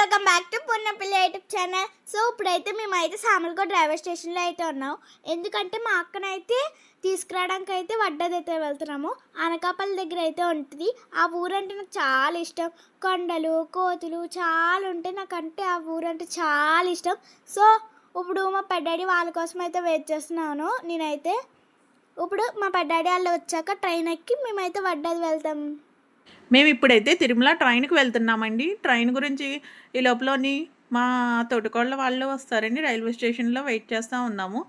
Welcome back to Punnapalli YouTube channel. So ఇప్పుడైతే మేమైతే Samarlakota railway స్టేషన్లో అయితే ఉన్నాం. ఎందుకంటే మా అక్కనైతే తీసుకురావడానికి అయితే వడ్డదైతే వెళ్తున్నాము. అనకాపల్లి దగ్గర అయితే ఉంటుంది. ఆ ఊరంటే నాకు చాలా ఇష్టం. కొండలు కోతులు చాలా ఉంటాయి. నాకంటే ఆ ఊరంటే చాలా ఇష్టం. సో ఇప్పుడు మా పెద్దాడి వాళ్ళ కోసం అయితే వెయిట్ చేస్తున్నాను. నేనైతే ఇప్పుడు మా పెద్దాడి వాళ్ళు వచ్చాక ట్రైన్ ఎక్కి మేమైతే వడ్డది వెళ్తాం. మేము ఇప్పుడైతే తిరుమల ట్రైన్కి వెళ్తున్నామండి. ట్రైన్ గురించి ఈ లోపలని మా తోటికోళ్ళ వాళ్ళు వస్తారండి. రైల్వే స్టేషన్లో వెయిట్ చేస్తూ ఉన్నాము.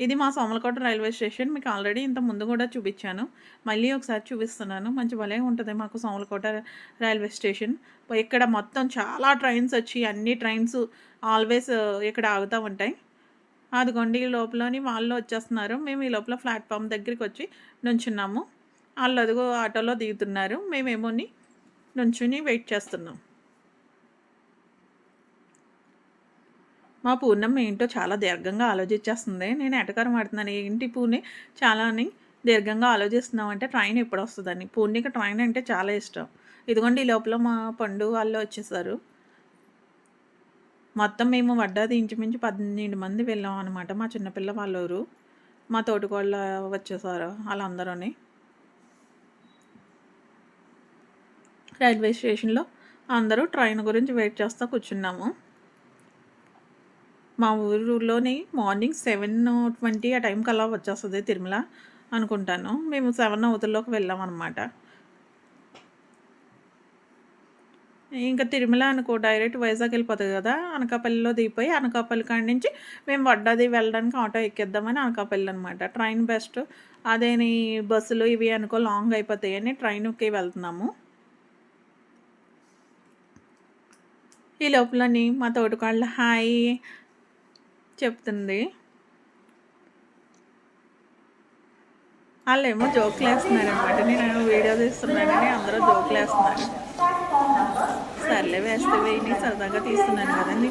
ఇది మా సోమలకోట రైల్వే స్టేషన్. మీకు ఆల్రెడీ ఇంత ముందు కూడా చూపించాను, మళ్ళీ ఒకసారి చూపిస్తున్నాను. మంచి భలే ఉంటుంది మాకు సోమలకోట రైల్వే స్టేషన్. ఇక్కడ మొత్తం చాలా ట్రైన్స్ వచ్చి అన్ని ట్రైన్స్ ఆల్వేస్ ఇక్కడ ఆగుతూ ఉంటాయి. అదిగోండి ఈ లోపలని వాళ్ళు వచ్చేస్తున్నారు. మేము ఈ లోపల ప్లాట్ఫామ్ దగ్గరికి వచ్చి నుంచున్నాము. వాళ్ళు అదిగో ఆటోలో దిగుతున్నారు. మేమేమోని నుంచుని వెయిట్ చేస్తున్నాం. మా పూర్ణం ఏంటో చాలా దీర్ఘంగా ఆలోచించేస్తుంది. నేను ఎటకారం ఆడుతున్నాను, ఏంటి పూర్ణి చాలా అని దీర్ఘంగా ఆలోచిస్తున్నాం అంటే ట్రైన్ ఎప్పుడు వస్తుందని. పూర్ణికి ట్రైన్ అంటే చాలా ఇష్టం. ఇదిగోండి ఈ లోపల మా పండు వాళ్ళు వచ్చేసారు. మొత్తం మేము వడ్డాది ఇంచుమించు 12 మంది వెళ్ళాం అనమాట. మా చిన్నపిల్ల వాళ్ళూరు, మా తోటికోళ్ళ వచ్చేసారు వాళ్ళందరూని. రైల్వే స్టేషన్లో అందరూ ట్రైన్ గురించి వెయిట్ చేస్తూ కూర్చున్నాము. మా ఊరిలోని మార్నింగ్ 7:20 ఆ టైంకి అలా వచ్చేస్తుంది తిరుమల అనుకుంటాను. మేము 7 అవతల్లోకి వెళ్ళాం అనమాట. ఇంకా తిరుమల అనుకో డైరెక్ట్ వైజాగ్ వెళ్ళిపోతుంది కదా. అనకాపల్లిలో దిగిపోయి అనకాపల్లి కాడి నుంచి మేము వడ్డాది వెళ్ళడానికి ఆటో ఎక్కేద్దామని అనకాపల్లి అనమాట. ట్రైన్ బెస్ట్ అదేని, బస్సులు ఇవి అనుకో లాంగ్ అయిపోతాయని ట్రైన్కి వెళ్తున్నాము. ఈ లోపలని మా తోటికోళ్ళ హాయ్ చెప్తుంది. వాళ్ళేమో జోకులు వేస్తున్నారు అనమాట. నేను వీడియో తీస్తున్నానని అందరూ జోకులు వేస్తున్నారు. సర్లే వేస్తే వేయి, సరదాగా తీస్తున్నాను కదండి.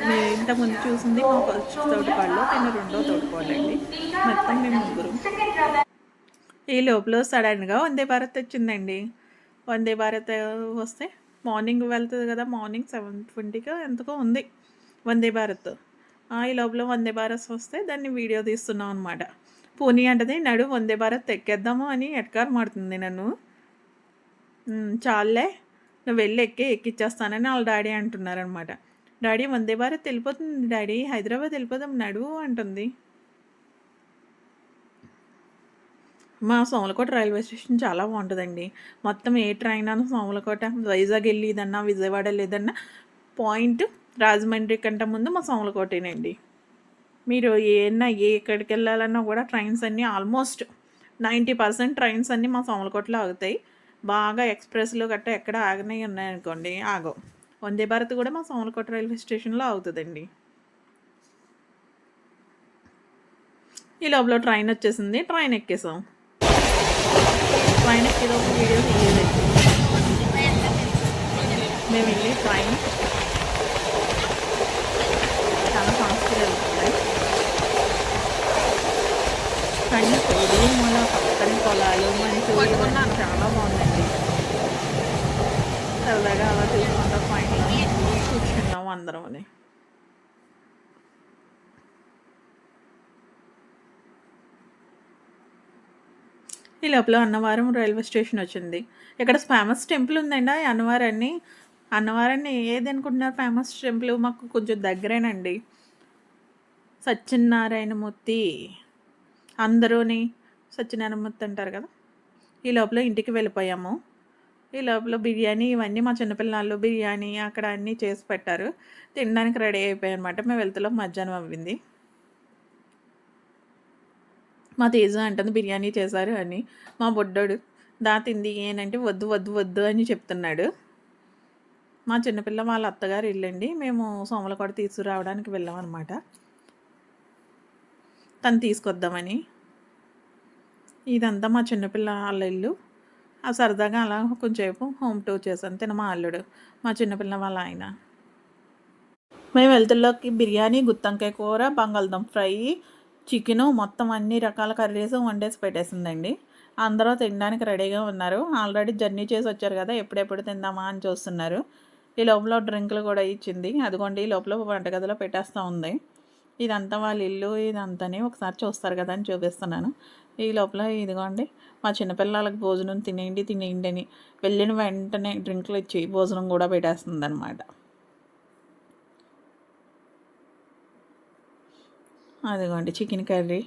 మీరు ఇంతకుముందు చూసింది మా ఫస్ట్ తోటికోళ్ళు, నేను రెండో తోటికోళ్ళండి. మొత్తం మేము ముగ్గురు. ఈ లోపల సడన్గా వందే భారత్ వచ్చిందండి. వందే భారత్ వస్తే మార్నింగ్ వెళ్తుంది కదా, మార్నింగ్ 7:20 ఎంతకో ఉంది వందే భారత్. ఈ లోపల వందే భారత్ వస్తే దాన్ని వీడియో తీస్తున్నాం అనమాట. పోనీ అంటది నడు వందే భారత్ ఎక్కేద్దాము అని ఎట్కారం మాడుతుంది నన్ను. చాలే నువ్వు వెళ్ళి ఎక్కిచ్చేస్తానని వాళ్ళ డాడీ అంటున్నారనమాట. డాడీ వందే భారత్ వెళ్ళిపోతుంది డాడీ, హైదరాబాద్ వెళ్ళిపోదాం నడువు అంటుంది. మా సోమలకోట రైల్వే స్టేషన్ చాలా బాగుంటుందండి. మొత్తం ఏ ట్రైన్ అన్నా సోమలకోట, వైజాగ్ వెళ్ళేదన్నా విజయవాడ లేదన్నా పాయింట్ రాజమండ్రి కంటే ముందు మా సోమలకోటేనండి. మీరు ఎక్కడికి వెళ్ళాలన్నా కూడా ట్రైన్స్ అన్నీ ఆల్మోస్ట్ 90% ట్రైన్స్ అన్నీ మా సోమలకోటలో ఆగుతాయి. బాగా ఎక్స్ప్రెస్లు గట్టా ఎక్కడ ఆగనే ఉన్నాయనుకోండి ఆగవు. వందే భారత్ కూడా మా సోమలకోట రైల్వే స్టేషన్లో ఆగుతుందండి. ఈ లోపల ట్రైన్ వచ్చేసింది, ట్రైన్ ఎక్కేసాం. ట్రైన్ ఎక్కేదో ఒక వీడియో తీయలేదు. మేము వెళ్ళి ట్రైన్ చాలా ఫాస్ట్గా వెళ్తుంది. కానీ పొడి మూల పక్కనే పొలాలు మంచి చాలా బాగుందండి. సరదాగా అలా తీసుకుంటా ట్రైన్లో కూర్చున్నాము అందరం. ఈ లోపల అన్నవరం రైల్వే స్టేషన్ వచ్చింది. ఇక్కడ ఫేమస్ టెంపుల్ ఉందండి అన్నవరాన్ని. అన్నవరాన్ని ఏది అనుకుంటున్నారు ఫేమస్ టెంపుల్? మాకు కొంచెం దగ్గరేనండి. సత్యనారాయణమూర్తి, అందరూని సత్యనారాయణమూర్తి అంటారు కదా. ఈ లోపల ఇంటికి వెళ్ళిపోయాము. ఈ లోపల బిర్యానీ ఇవన్నీ మా చిన్నపిల్లలు బిర్యానీ అక్కడ అన్నీ చేసి పెట్టారు. తినడానికి రెడీ అయిపోయాయి అనమాట. మేము వెళ్తలో మధ్యాహ్నం అవ్వింది. మా తేజ అంటుంది బిర్యానీ చేశారు అని. మా బొడ్డోడు తింది ఏనంటే వద్దు వద్దు వద్దు అని చెప్తున్నాడు. మా చిన్నపిల్ల వాళ్ళ అత్తగారు ఇల్లండి. మేము సోమలకోట తీసుకురావడానికి వెళ్ళాం అనమాట, తను తీసుకొద్దామని. ఇదంతా మా చిన్నపిల్ల వాళ్ళ ఇల్లు. ఆ సరదాగా అలా కొంచెంసేపు హోమ్ టూర్ చేశాను. తిన మా అల్లుడు, మా చిన్నపిల్ల వాళ్ళ ఆయన. మేము వెళ్తుల్లోకి బిర్యానీ, గుత్తంకాయ కూర, బంగాళదుంప ఫ్రై, చికెను మొత్తం అన్ని రకాల కర్రీస్ వండేసి పెట్టేసిందండి. అందరూ తినడానికి రెడీగా ఉన్నారు. ఆల్రెడీ జర్నీ చేసి వచ్చారు కదా, ఎప్పుడెప్పుడు తిందామా అని చూస్తున్నారు. ఈ లోపల డ్రింకులు కూడా ఇచ్చింది. అదిగోండి ఈ లోపల వంటగదిలో పెట్టేస్తూ ఉంది. ఇదంతా వాళ్ళ ఇల్లు ఇదంతాని ఒకసారి చూస్తారు కదా అని చూపిస్తున్నాను. ఈ లోపల ఇదిగోండి మా చిన్నపిల్లలకి భోజనం తినేయండి అని వెళ్ళిన వెంటనే డ్రింకులు ఇచ్చి భోజనం కూడా పెట్టేస్తుందన్నమాట. అదిగోండి చికెన్ కర్రీ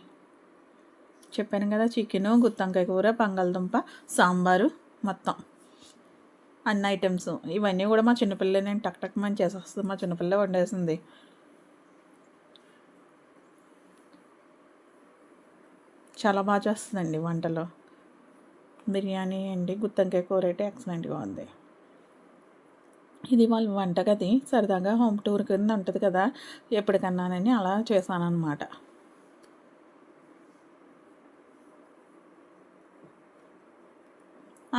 చెప్పాను కదా, చికెను, గుత్తొంకాయ కూర, బంగాళదుంప, సాంబారు, మొత్తం అన్ని ఐటమ్స్ ఇవన్నీ కూడా మా చిన్నపిల్ల నేను టక్ టక్ మని చేసేస్తుంది. మా చిన్నపిల్ల వండేసింది. చాలా బాగా చేస్తుందండి వంటలు. బిర్యానీ అండి, గుత్తొంకాయ కూర అయితే ఎక్సలెంట్గా ఉంది. ఇది వాళ్ళ వంటగది సరదాగా హోమ్ టూర్ కింద ఉంటుంది కదా, ఎప్పటికన్నానని అలా చేశానన్నమాట.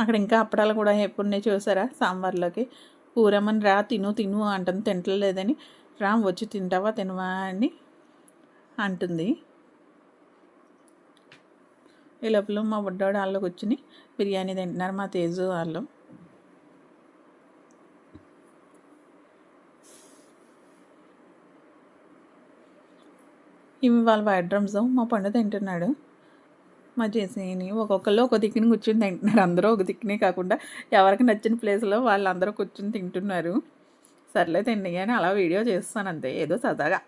అక్కడ ఇంకా అప్పడాలు కూడా ఎప్పుడున్నాయి చూసారా సాంబార్లోకి. ఊరమ్మని రా తిను అంటుంది. తింటలేదని రా వచ్చి తింటావా తినవా అని అంటుంది. ఈ లోపల మా బుడ్డోడు వాళ్ళు కూర్చుని బిర్యానీ తింటున్నారు, మా తేజు వాళ్ళు. ఇవి వాళ్ళ బెడ్రూమ్స్. మా పండు తింటున్నాడు. మా జేసీని ఒక్కొక్కళ్ళు ఒక దిక్కుని కూర్చొని తింటున్నారు. అందరూ ఒక దిక్కునే కాకుండా ఎవరికి నచ్చిన ప్లేస్లో వాళ్ళందరూ కూర్చొని తింటున్నారు. సర్లే తిండి అని అలా వీడియో చేస్తాను అంతే, ఏదో సరదాగా.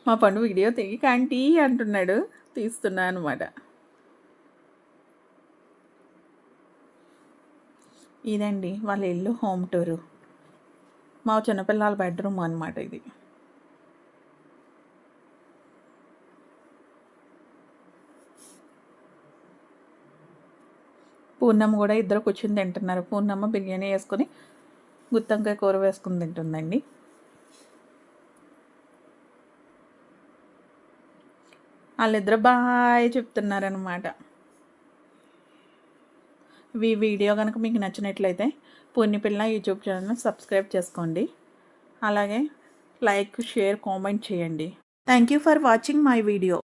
మా పండు వీడియో తెగి కాంటీ అంటున్నాడు, తీస్తున్నా అనమాట. ఇదండి వాళ్ళ ఇల్లు హోమ్ టూరు. మా చిన్నపిల్లల బెడ్రూమ్ అనమాట ఇది. పూర్ణమ్మ కూడా ఇద్దరు కూర్చుని తింటున్నారు. పూర్ణమ్మ బిర్యానీ వేసుకొని గుత్తొంకాయ కూర వేసుకుని తింటుందండి. వాళ్ళిద్దరు బాయ్ చెప్తున్నారనమాట. ఈ వీడియో కనుక మీకు నచ్చినట్లయితే పూర్ణిపిల్ల యూట్యూబ్ ఛానల్ సబ్స్క్రైబ్ చేసుకోండి. అలాగే లైక్, షేర్, కామెంట్ చేయండి. Thank you for watching my video.